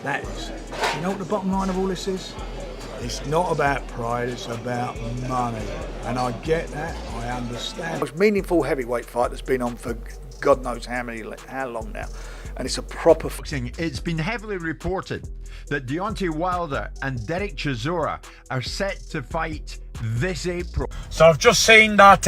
That is. You know what the bottom line of all this is? It's not about pride, it's about money. And I get that, I understand. The most meaningful heavyweight fight that's been on for God knows how long now. And it's a proper... It's been heavily reported that Deontay Wilder and Derek Chisora are set to fight this April. So I've just seen that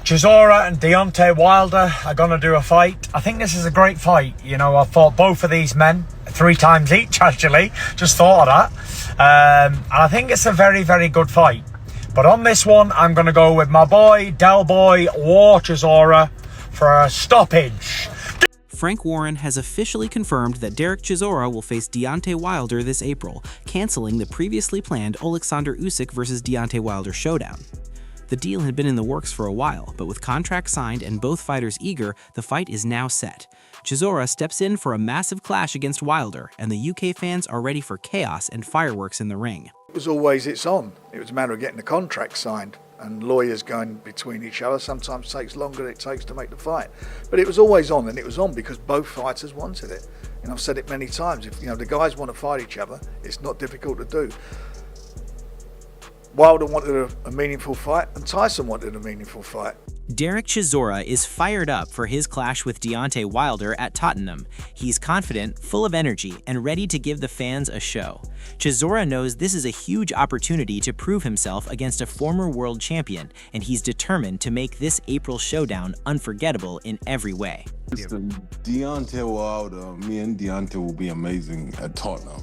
Chisora and Deontay Wilder are going to do a fight. I think this is a great fight. You know, I've fought both of these men 3 times each, actually. Just thought of that. And I think it's a very, very good fight. But on this one, I'm going to go with my boy, Del Boy War Chisora for a stoppage. Frank Warren has officially confirmed that Derek Chisora will face Deontay Wilder this April, canceling the previously planned Oleksandr Usyk versus Deontay Wilder showdown. The deal had been in the works for a while, but with contracts signed and both fighters eager, the fight is now set. Chisora steps in for a massive clash against Wilder, and the UK fans are ready for chaos and fireworks in the ring. It was always it's on. It was a matter of getting the contract signed and lawyers going between each other. Sometimes takes longer than it takes to make the fight. But it was always on, and it was on because both fighters wanted it. And I've said it many times, if the guys want to fight each other, it's not difficult to do. Wilder wanted a meaningful fight, and Tyson wanted a meaningful fight. Derek Chisora is fired up for his clash with Deontay Wilder at Tottenham. He's confident, full of energy, and ready to give the fans a show. Chisora knows this is a huge opportunity to prove himself against a former world champion, and he's determined to make this April showdown unforgettable in every way. Deontay Wilder, me and Deontay will be amazing at Tottenham.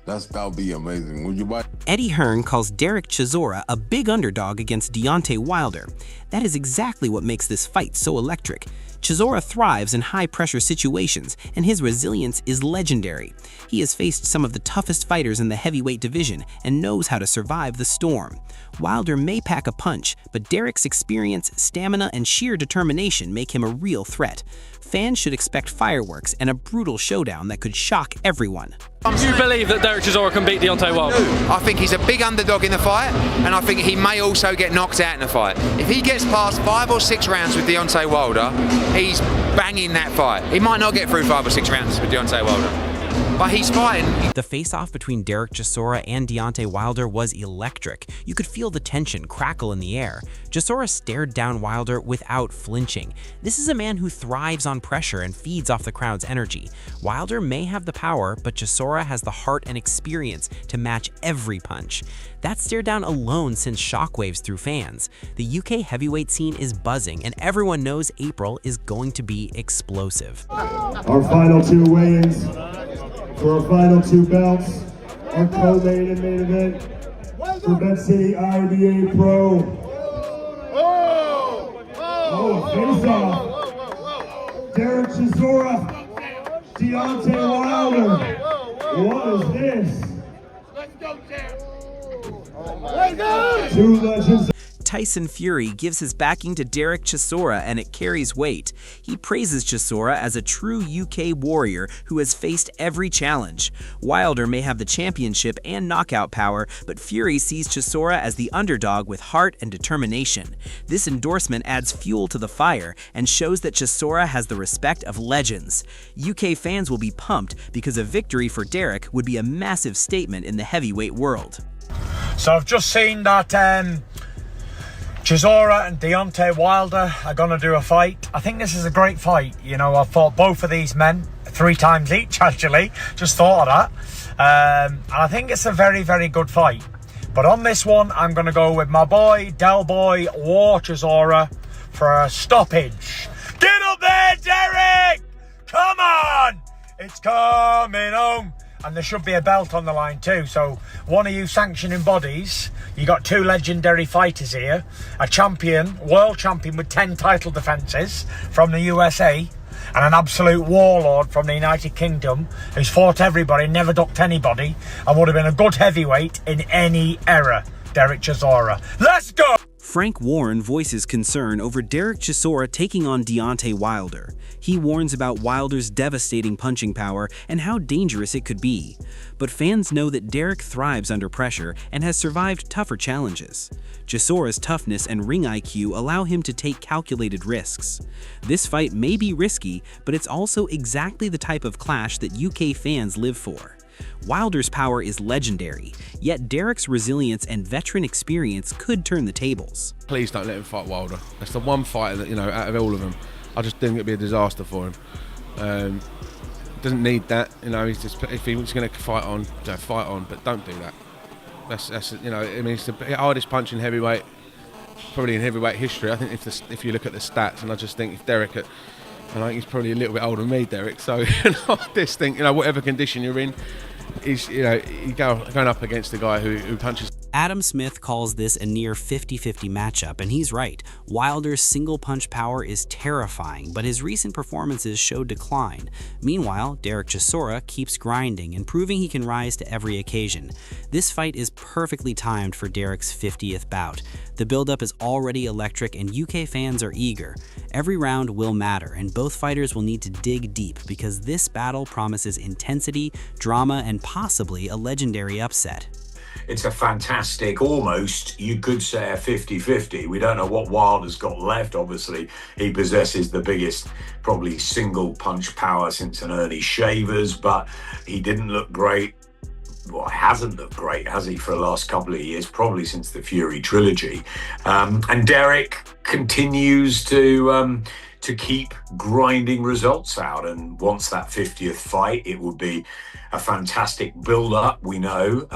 That'll be amazing. Would you buy? Eddie Hearn calls Derek Chisora a big underdog against Deontay Wilder. That is exactly what makes this fight so electric. Chisora thrives in high-pressure situations, and his resilience is legendary. He has faced some of the toughest fighters in the heavyweight division and knows how to survive the storm. Wilder may pack a punch, but Derek's experience, stamina, and sheer determination make him a real threat. Fans should expect fireworks and a brutal showdown that could shock everyone. Do you believe that Derek Chisora can beat Deontay Wilder? I think he's a big underdog in the fight, and I think he may also get knocked out in the fight. If he gets past 5 or 6 rounds with Deontay Wilder, he's banging that fight. He might not get through 5 or 6 rounds with Deontay Wilder, but he's fighting. The face-off between Derek Chisora and Deontay Wilder was electric. You could feel the tension crackle in the air. Chisora stared down Wilder without flinching. This is a man who thrives on pressure and feeds off the crowd's energy. Wilder may have the power, but Chisora has the heart and experience to match every punch. That stare down alone sends shockwaves through fans. The UK heavyweight scene is buzzing, and everyone knows April is going to be explosive. Our final 2 weigh-ins. For our final 2 belts, our co-main and main event for Bet City IBA Pro. Face-off. Derek Chisora, Deontay Wilder. What is this? Let's go, Derek. 2 legends. Tyson Fury gives his backing to Derek Chisora, and it carries weight. He praises Chisora as a true UK warrior who has faced every challenge. Wilder may have the championship and knockout power, but Fury sees Chisora as the underdog with heart and determination. This endorsement adds fuel to the fire and shows that Chisora has the respect of legends. UK fans will be pumped because a victory for Derek would be a massive statement in the heavyweight world. So I've just seen that Chisora and Deontay Wilder are going to do a fight. I think this is a great fight. I've fought both of these men 3 times each, actually. Just thought of that. And I think it's a very, very good fight. But on this one, I'm going to go with my boy, Del Boy War Chisora for a stoppage. Get up there, Derek! Come on! It's coming home. And there should be a belt on the line too. So one of you sanctioning bodies, you got 2 legendary fighters here. A champion, world champion with 10 title defences from the USA, and an absolute warlord from the United Kingdom who's fought everybody, never ducked anybody, and would have been a good heavyweight in any era. Derek Chisora. Let's go! Frank Warren voices concern over Derek Chisora taking on Deontay Wilder. He warns about Wilder's devastating punching power and how dangerous it could be. But fans know that Derek thrives under pressure and has survived tougher challenges. Chisora's toughness and ring IQ allow him to take calculated risks. This fight may be risky, but it's also exactly the type of clash that UK fans live for. Wilder's power is legendary, yet Derek's resilience and veteran experience could turn the tables. Please don't let him fight Wilder. That's the one fighter that, out of all of them, I just think it'd be a disaster for him. Doesn't need that, if he was going to fight on, but don't do that. That's it's the hardest punch in heavyweight, probably in heavyweight history. I think if you look at the stats, and I just think if Derek, and I think he's probably a little bit older than me, Derek. So I just think whatever condition you're in, is you're going up against a guy who punches. Adam Smith calls this a near 50-50 matchup, and he's right. Wilder's single punch power is terrifying, but his recent performances show decline. Meanwhile, Derek Chisora keeps grinding and proving he can rise to every occasion. This fight is perfectly timed for Derek's 50th bout. The buildup is already electric and UK fans are eager. Every round will matter, and both fighters will need to dig deep because this battle promises intensity, drama, and possibly a legendary upset. It's a fantastic, almost, you could say a 50-50. We don't know what Wilder's got left. Obviously, he possesses the biggest, probably single punch power since an early Shavers, but he didn't look great. Well, hasn't looked great, has he, for the last couple of years, probably since the Fury trilogy. And Derek continues to keep grinding results out, and wants that 50th fight. It would be a fantastic build-up, we know.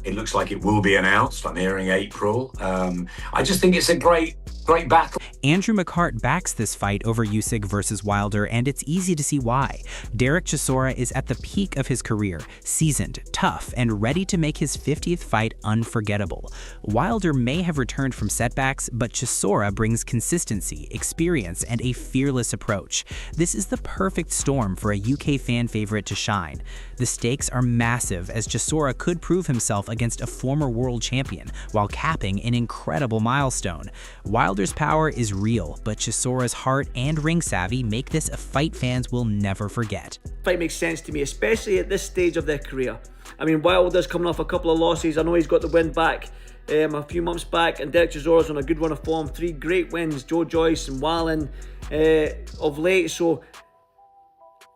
It looks like it will be announced. I'm hearing April. I just think it's a great battle. Andrew McCart backs this fight over Usyk versus Wilder, and it's easy to see why. Derek Chisora is at the peak of his career, seasoned, tough, and ready to make his 50th fight unforgettable. Wilder may have returned from setbacks, but Chisora brings consistency, experience, and a fearless approach. This is the perfect storm for a UK fan favorite to shine. The stakes are massive, as Chisora could prove himself against a former world champion while capping an incredible milestone. Wilder's power is real, but Chisora's heart and ring savvy make this a fight fans will never forget. Fight makes sense to me, especially at this stage of their career. I mean, Wilder's coming off a couple of losses. I know he's got the win back a few months back, and Derek Chisora's on a good run of form. 3 great wins, Joe Joyce and Wallen of late. So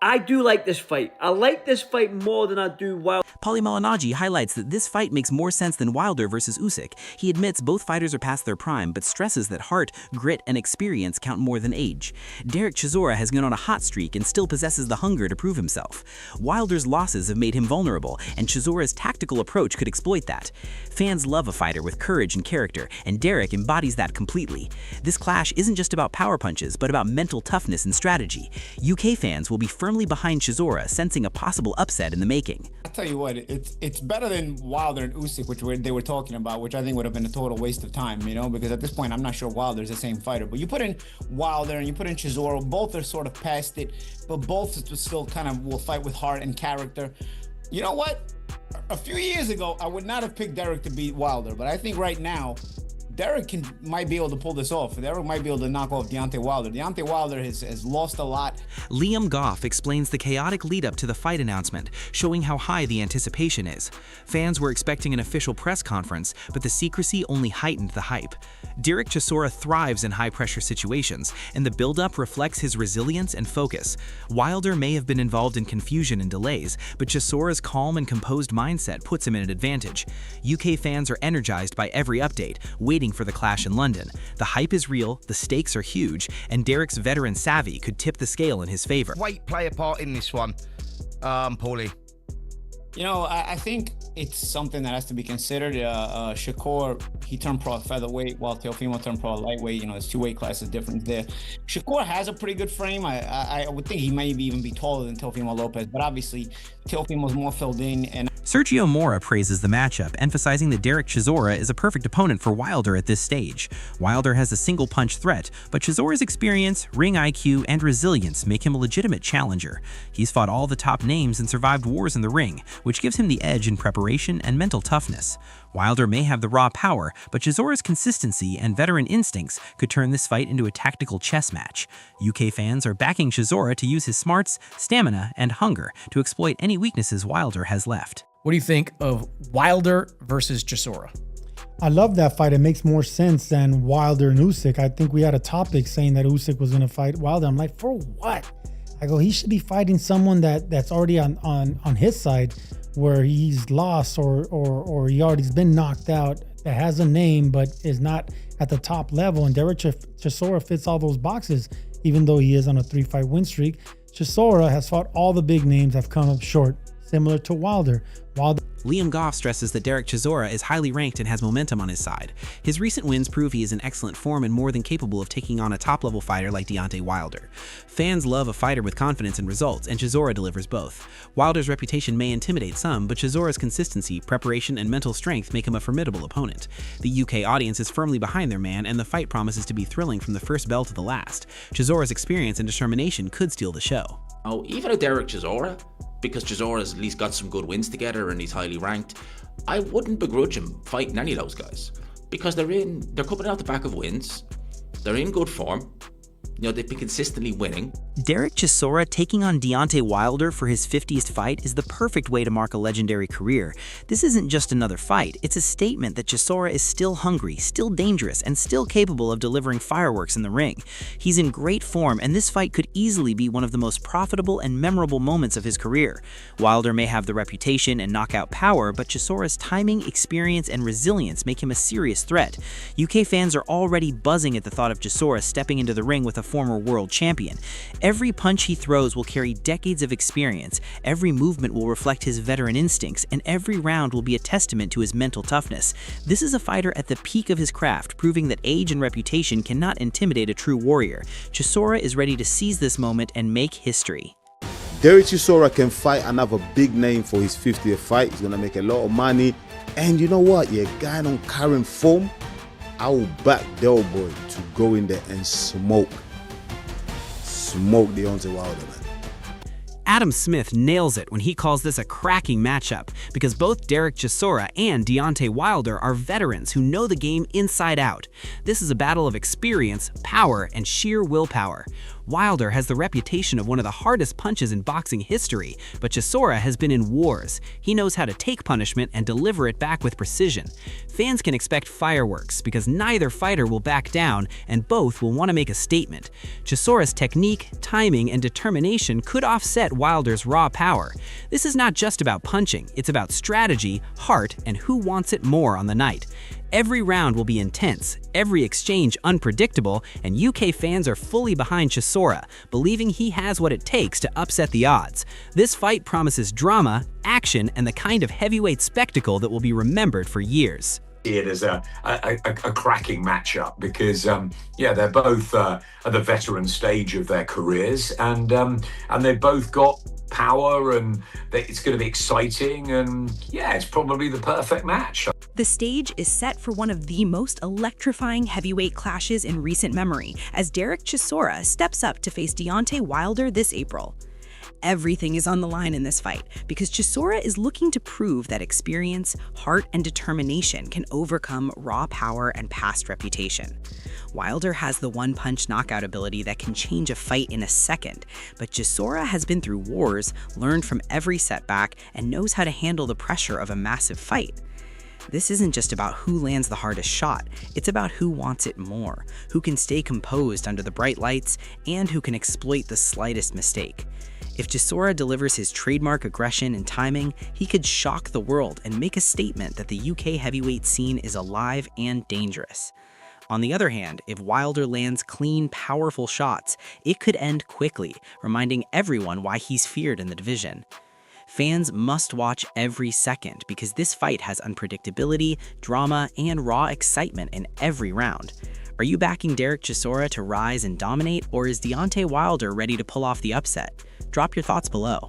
I do like this fight. I like this fight more than I do Wilder. Paulie Malignaggi highlights that this fight makes more sense than Wilder versus Usyk. He admits both fighters are past their prime, but stresses that heart, grit, and experience count more than age. Derek Chisora has gone on a hot streak and still possesses the hunger to prove himself. Wilder's losses have made him vulnerable, and Chisora's tactical approach could exploit that. Fans love a fighter with courage and character, and Derek embodies that completely. This clash isn't just about power punches, but about mental toughness and strategy. UK fans will be firmly behind Chisora, sensing a possible upset in the making. I'll tell you what, it's better than Wilder and Usyk, which they were talking about, which I think would have been a total waste of time, because at this point, I'm not sure Wilder's the same fighter. But you put in Wilder and you put in Chisora, both are sort of past it, but both still kind of will fight with heart and character. You know what? A few years ago, I would not have picked Derek to beat Wilder, but I think right now, Derek might be able to pull this off. Derek might be able to knock off Deontay Wilder. Deontay Wilder has lost a lot. Liam Goff explains the chaotic lead-up to the fight announcement, showing how high the anticipation is. Fans were expecting an official press conference, but the secrecy only heightened the hype. Derek Chisora thrives in high-pressure situations, and the build-up reflects his resilience and focus. Wilder may have been involved in confusion and delays, but Chisora's calm and composed mindset puts him in an advantage. UK fans are energized by every update, waiting for the clash in London. The hype is real, the stakes are huge, and Derek's veteran savvy could tip the scale in his favor. Weight play a part in this one, Paulie? I think it's something that has to be considered. Shakur, he turned pro featherweight, while Teofimo turned pro lightweight. It's 2 weight classes difference there. Shakur has a pretty good frame. I would think he might even be taller than Teofimo Lopez, but obviously Teofimo's more filled in. And Sergio Mora praises the matchup, emphasizing that Derek Chisora is a perfect opponent for Wilder at this stage. Wilder has a single punch threat, but Chisora's experience, ring IQ, and resilience make him a legitimate challenger. He's fought all the top names and survived wars in the ring, which gives him the edge in preparation and mental toughness. Wilder may have the raw power, but Chisora's consistency and veteran instincts could turn this fight into a tactical chess match. UK fans are backing Chisora to use his smarts, stamina, and hunger to exploit any weaknesses Wilder has left. What do you think of Wilder versus Chisora? I love that fight. It makes more sense than Wilder and Usyk. I think we had a topic saying that Usyk was going to fight Wilder. I'm like, for what? I go, he should be fighting someone that's already on his side, where he's lost or he already's been knocked out, that has a name but is not at the top level. And Derek Chisora fits all those boxes, even though he is on a 3-fight win streak. Chisora has fought all the big names, have come up short, similar to Wilder. Liam Goff stresses that Derek Chisora is highly ranked and has momentum on his side. His recent wins prove he is in excellent form and more than capable of taking on a top-level fighter like Deontay Wilder. Fans love a fighter with confidence and results, and Chisora delivers both. Wilder's reputation may intimidate some, but Chisora's consistency, preparation, and mental strength make him a formidable opponent. The UK audience is firmly behind their man, and the fight promises to be thrilling from the first bell to the last. Chisora's experience and determination could steal the show. Oh, even a Derek Chisora, because Chisora's at least got some good wins together and he's highly ranked, I wouldn't begrudge him fighting any of those guys, because they're coming out the back of wins, they're in good form, you know, they've been consistently winning. Derek Chisora taking on Deontay Wilder for his 50th fight is the perfect way to mark a legendary career. This isn't just another fight, it's a statement that Chisora is still hungry, still dangerous, and still capable of delivering fireworks in the ring. He's in great form, and this fight could easily be one of the most profitable and memorable moments of his career. Wilder may have the reputation and knockout power, but Chisora's timing, experience, and resilience make him a serious threat. UK fans are already buzzing at the thought of Chisora stepping into the ring with a former world champion. Every punch he throws will carry decades of experience, every movement will reflect his veteran instincts, and every round will be a testament to his mental toughness. This is a fighter at the peak of his craft, proving that age and reputation cannot intimidate a true warrior. Chisora is ready to seize this moment and make history. Derek Chisora can fight another big name for his 50th fight. He's going to make a lot of money. And you know what? Yeah, guy on current form, I will back Del Boy to go in there and smoke Deontay Wilder, man. Adam Smith nails it when he calls this a cracking matchup, because both Derek Chisora and Deontay Wilder are veterans who know the game inside out. This is a battle of experience, power, and sheer willpower. Wilder has the reputation of one of the hardest punches in boxing history, but Chisora has been in wars. He knows how to take punishment and deliver it back with precision. Fans can expect fireworks because neither fighter will back down and both will want to make a statement. Chisora's technique, timing, and determination could offset Wilder's raw power. This is not just about punching, it's about strategy, heart, and who wants it more on the night. Every round will be intense, every exchange unpredictable, and UK fans are fully behind Chisora, believing he has what it takes to upset the odds. This fight promises drama, action, and the kind of heavyweight spectacle that will be remembered for years. It as a cracking matchup because they're both at the veteran stage of their careers, and they've both got power, and it's going to be exciting, and yeah, it's probably the perfect match. The stage is set for one of the most electrifying heavyweight clashes in recent memory as Derek Chisora steps up to face Deontay Wilder this April. Everything is on the line in this fight because Chisora is looking to prove that experience, heart, and determination can overcome raw power and past reputation. Wilder has the one-punch knockout ability that can change a fight in a second, but Chisora has been through wars, learned from every setback, and knows how to handle the pressure of a massive fight. This isn't just about who lands the hardest shot, it's about who wants it more, who can stay composed under the bright lights, and who can exploit the slightest mistake. If Chisora delivers his trademark aggression and timing, he could shock the world and make a statement that the UK heavyweight scene is alive and dangerous. On the other hand, if Wilder lands clean, powerful shots, it could end quickly, reminding everyone why he's feared in the division. Fans must watch every second because this fight has unpredictability, drama, and raw excitement in every round. Are you backing Derek Chisora to rise and dominate, or is Deontay Wilder ready to pull off the upset? Drop your thoughts below.